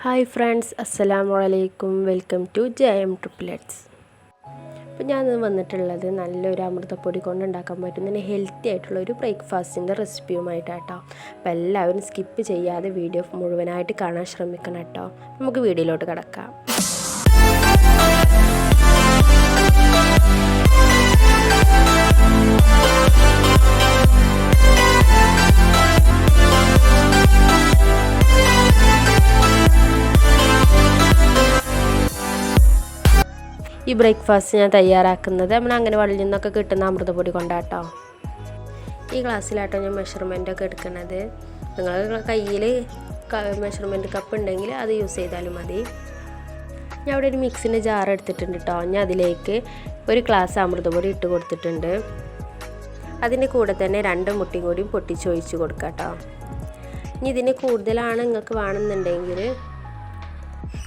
Hi friends, അസ്സലാമു അലൈക്കും. Welcome to JM triplets. അപ്പോൾ ഞാൻ വന്നിട്ടുള്ളത് നല്ലൊരു അമൃതപ്പൊടി കൊണ്ട് ഉണ്ടാക്കാൻ പറ്റുന്ന ഹെൽത്തി ആയിട്ടുള്ള ഒരു ബ്രേക്ക്ഫാസ്റ്റിൻ്റെ റെസിപ്പിയുമായിട്ടാട്ടോ. അപ്പോൾ എല്ലാവരും സ്കിപ്പ് ചെയ്യാതെ വീഡിയോ മുഴുവനായിട്ട് കാണാൻ ശ്രമിക്കണം കേട്ടോ. നമുക്ക് വീഡിയോയിലോട്ട് കിടക്കാം. ഈ ബ്രേക്ക്ഫാസ്റ്റ് ഞാൻ തയ്യാറാക്കുന്നത് നമ്മൾ അംഗനവാടിയിൽ നിന്നൊക്കെ കിട്ടുന്ന അമൃതപ്പൊടി കൊണ്ടാട്ടോ. ഈ ഗ്ലാസ്സിലാട്ടോ ഞാൻ മെഷർമെൻറ്റൊക്കെ എടുക്കുന്നത്. നിങ്ങളുടെ കയ്യിൽ മെഷർമെൻറ്റ് കപ്പ് ഉണ്ടെങ്കിൽ അത് യൂസ് ചെയ്താലും മതി. ഞാൻ അവിടെ ഒരു മിക്സിൻ്റെ ജാർ എടുത്തിട്ടുണ്ട് കേട്ടോ. ഞാൻ അതിലേക്ക് ഒരു ഗ്ലാസ് അമൃതപ്പൊടി ഇട്ട് കൊടുത്തിട്ടുണ്ട്. അതിൻ്റെ കൂടെ തന്നെ 2 മുട്ടയും കൂടിയും പൊട്ടിച്ചൊഴിച്ച് കൊടുക്കാം കേട്ടോ. ഇനി ഇതിന് കൂടുതലാണ് നിങ്ങൾക്ക് വേണമെന്നുണ്ടെങ്കിൽ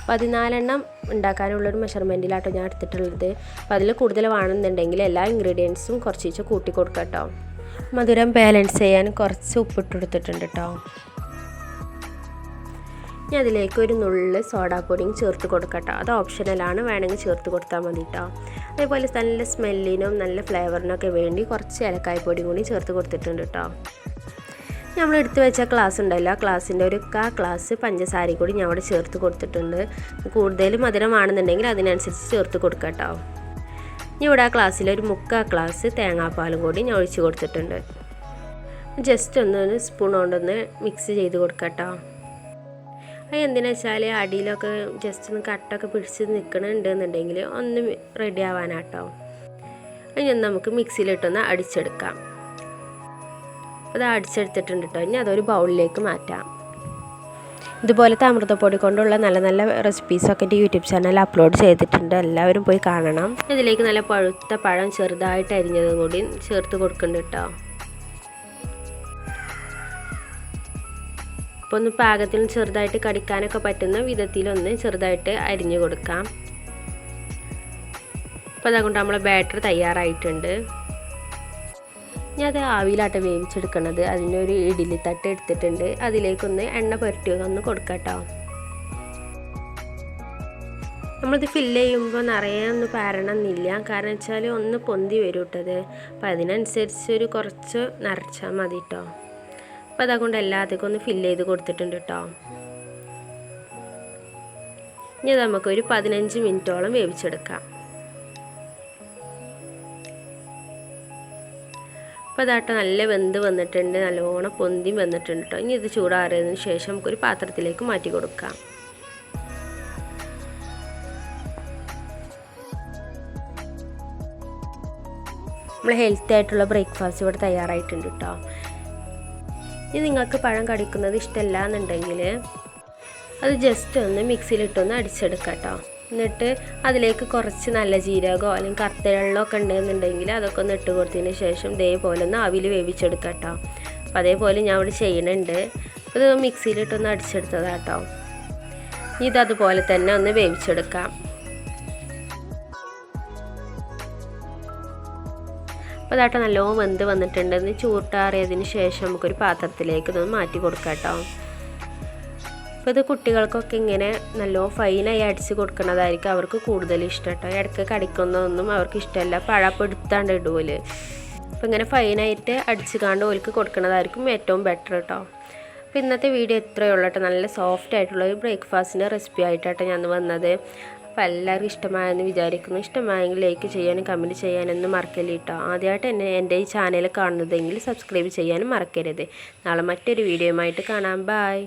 14 എണ്ണം ഉണ്ടാക്കാനുള്ളൊരു മെഷർമെൻറ്റിലാട്ടോ ഞാൻ എടുത്തിട്ടുള്ളത്. അപ്പോൾ അതിൽ കൂടുതൽ വേണമെന്നുണ്ടെങ്കിൽ എല്ലാ ഇൻഗ്രീഡിയൻസും കുറച്ച് കൂട്ടി കൊടുക്കാം കേട്ടോ. മധുരം ബാലൻസ് ചെയ്യാൻ കുറച്ച് ഉപ്പിട്ട് കൊടുത്തിട്ടുണ്ട് കേട്ടോ. ഇനി അതിലേക്ക് ഒരു നുള്ള് സോഡാപ്പൊടിയും ചേർത്ത് കൊടുക്കാം കേട്ടോ. അത് ഓപ്ഷണലാണ്, വേണമെങ്കിൽ ചേർത്ത് കൊടുത്താൽ മതി കേട്ടോ. അതേപോലെ നല്ല സ്മെല്ലിനും നല്ല ഫ്ലേവറിനൊക്കെ വേണ്ടി കുറച്ച് ഏലക്കായ്പ്പൊടിയും കൂടി ചേർത്ത് കൊടുത്തിട്ടുണ്ട് കേട്ടോ. നമ്മൾ എടുത്ത് വെച്ച ഗ്ലാസ് ഉണ്ടല്ലോ, ആ ഗ്ലാസിൻ്റെ ഒരു ഗ്ലാസ് പഞ്ചസാര കൂടി ഞാൻ അവിടെ ചേർത്ത് കൊടുത്തിട്ടുണ്ട്. കൂടുതൽ മധുരമാണെന്നുണ്ടെങ്കിൽ അതിനനുസരിച്ച് ചേർത്ത് കൊടുക്കാം കേട്ടോ. ഇനി ഇവിടെ ആ ഗ്ലാസ്സിൽ ഒരു 3/4 ഗ്ലാസ് തേങ്ങാപ്പാലും കൂടി ഞാൻ ഒഴിച്ച് കൊടുത്തിട്ടുണ്ട്. ജസ്റ്റ് ഒന്ന് സ്പൂൺ കൊണ്ടൊന്ന് മിക്സ് ചെയ്ത് കൊടുക്കാം കേട്ടോ. അത് എന്തിനാ വെച്ചാൽ അടിയിലൊക്കെ ജസ്റ്റ് ഒന്ന് കട്ടൊക്കെ പിടിച്ച് നിൽക്കണുണ്ടെന്നുണ്ടെങ്കിൽ ഒന്ന് റെഡി ആവാനാട്ടോ. അതിന് നമുക്ക് മിക്സിയിലിട്ടൊന്ന് അടിച്ചെടുക്കാം. അത് അടിച്ചെടുത്തിട്ടുണ്ട് കേട്ടോ. ഇനി അതൊരു ബൗളിലേക്ക് മാറ്റാം. ഇതുപോലത്തെ അമൃതപ്പൊടി കൊണ്ടുള്ള നല്ല നല്ല റെസിപ്പീസൊക്കെ എൻ്റെ യൂട്യൂബ് ചാനലിൽ അപ്ലോഡ് ചെയ്തിട്ടുണ്ട്. എല്ലാവരും പോയി കാണണം. ഇതിലേക്ക് നല്ല പഴുത്ത പഴം ചെറുതായിട്ട് അരിഞ്ഞതും കൂടി ചേർത്ത് കൊടുക്കുന്നുണ്ട് കേട്ടോ. അപ്പോൾ ഒന്ന് പാകത്തിൽ ചെറുതായിട്ട് കടിക്കാനൊക്കെ പറ്റുന്ന വിധത്തിലൊന്ന് ചെറുതായിട്ട് അരിഞ്ഞു കൊടുക്കാം. അപ്പോൾ അതുകൊണ്ട് നമ്മളെ ബാറ്റർ തയ്യാറായിട്ടുണ്ട്. ഞാൻ അത് ആവിയിലാട്ട വേവിച്ചെടുക്കണത്. അതിനൊരു ഇഡ്ഡലി തട്ട് എടുത്തിട്ടുണ്ട്. അതിലേക്കൊന്ന് എണ്ണ പുരട്ടി ഒന്ന് കൊടുക്കാം കേട്ടോ. നമ്മളിത് ഫില്ല് ചെയ്യുമ്പോൾ നിറയെ ഒന്ന് പാരണമെന്നില്ല. കാരണം വെച്ചാൽ ഒന്ന് പൊന്തി വരും കേട്ടത്. അപ്പോൾ അതിനനുസരിച്ച് കുറച്ച് നിറച്ചാൽ മതി കേട്ടോ. അപ്പോൾ അതുകൊണ്ട് എല്ലാത്തേക്കും ഒന്ന് ഫില്ല് ചെയ്ത് കൊടുത്തിട്ടുണ്ട് കേട്ടോ. ഇനി നമുക്കൊരു 15 മിനിറ്റോളം വേവിച്ചെടുക്കാം. അപ്പോൾ അതാട്ടോ നല്ല വെന്ത് വന്നിട്ടുണ്ട്, നല്ലോണം പൊന്തി വന്നിട്ടുണ്ട് കേട്ടോ. ഇനി ഇത് ചൂടാറിയതിന് ശേഷം നമുക്കൊരു പാത്രത്തിലേക്ക് മാറ്റി കൊടുക്കാം. നമ്മൾ ഹെൽത്തി ആയിട്ടുള്ള ബ്രേക്ക്ഫാസ്റ്റ് ഇവിടെ തയ്യാറായിട്ടുണ്ട് കേട്ടോ. ഇനി നിങ്ങൾക്ക് പഴം കടിക്കുന്നത് ഇഷ്ടമല്ല എന്നുണ്ടെങ്കിൽ അത് ജസ്റ്റ് ഒന്ന് മിക്സിയിലിട്ടൊന്ന് അടിച്ചെടുക്കാം കേട്ടോ. എന്നിട്ട് അതിലേക്ക് കുറച്ച് നല്ല ജീരകമോ അല്ലെങ്കിൽ കറുത്ത വെള്ളമൊക്കെ ഉണ്ടെന്നുണ്ടെങ്കിൽ അതൊക്കെ ഒന്ന് ഇട്ട് കൊടുത്തതിന് ശേഷം ഇതേപോലെ ഒന്ന് ആവിയിൽ വേവിച്ചെടുക്കാം കേട്ടോ. അപ്പോൾ അതേപോലെ ഞാൻ ഇവിടെ ചെയ്യുന്നുണ്ട്. ഇത് മിക്സിയിലിട്ടൊന്ന് അടിച്ചെടുത്തതാണ് കേട്ടോ. ഇതതുപോലെ തന്നെ ഒന്ന് വേവിച്ചെടുക്കാം. അപ്പോൾ അതാട്ടോ നല്ലോണം വെന്ത് വന്നിട്ടുണ്ടെന്ന് ചൂട്ടാറിയതിന് ശേഷം നമുക്കൊരു പാത്രത്തിലേക്ക് ഇതൊന്ന് മാറ്റി കൊടുക്കാം കേട്ടോ. അപ്പോൾ ഇത് കുട്ടികൾക്കൊക്കെ ഇങ്ങനെ നല്ലോണം ഫൈനായി അടിച്ച് കൊടുക്കുന്നതായിരിക്കും അവർക്ക് കൂടുതൽ ഇഷ്ടം കേട്ടോ. ഇടയ്ക്ക് കടിക്കുന്നതൊന്നും അവർക്ക് ഇഷ്ടമല്ല, പഴപ്പെടുത്താണ്ട് ഇടുപോലെ. അപ്പോൾ ഇങ്ങനെ ഫൈനായിട്ട് അടിച്ച് കാണ്ട് ഓൽക്ക് കൊടുക്കുന്നതായിരിക്കും ഏറ്റവും ബെറ്റർ കേട്ടോ. അപ്പോൾ ഇന്നത്തെ വീഡിയോ ഇത്രയേ ഉള്ളൂ കേട്ടോ. നല്ല സോഫ്റ്റ് ആയിട്ടുള്ള ഒരു ബ്രേക്ക്ഫാസ്റ്റിൻ്റെ റെസിപ്പി ആയിട്ടാട്ടോ ഞാൻ വന്നത്. അപ്പോൾ എല്ലാവർക്കും ഇഷ്ടമായെന്ന് വിചാരിക്കുന്നു. ഇഷ്ടമായെങ്കിൽ ലൈക്ക് ചെയ്യാനും കമൻറ്റ് ചെയ്യാനൊന്നും മറക്കല്ലേ കേട്ടോ. ആദ്യമായിട്ട് എൻ്റെ ഈ ചാനൽ കാണുന്നതെങ്കിൽ സബ്സ്ക്രൈബ് ചെയ്യാനും മറക്കരുത്. നാളെ മറ്റൊരു വീഡിയോയുമായിട്ട് കാണാം. ബൈ.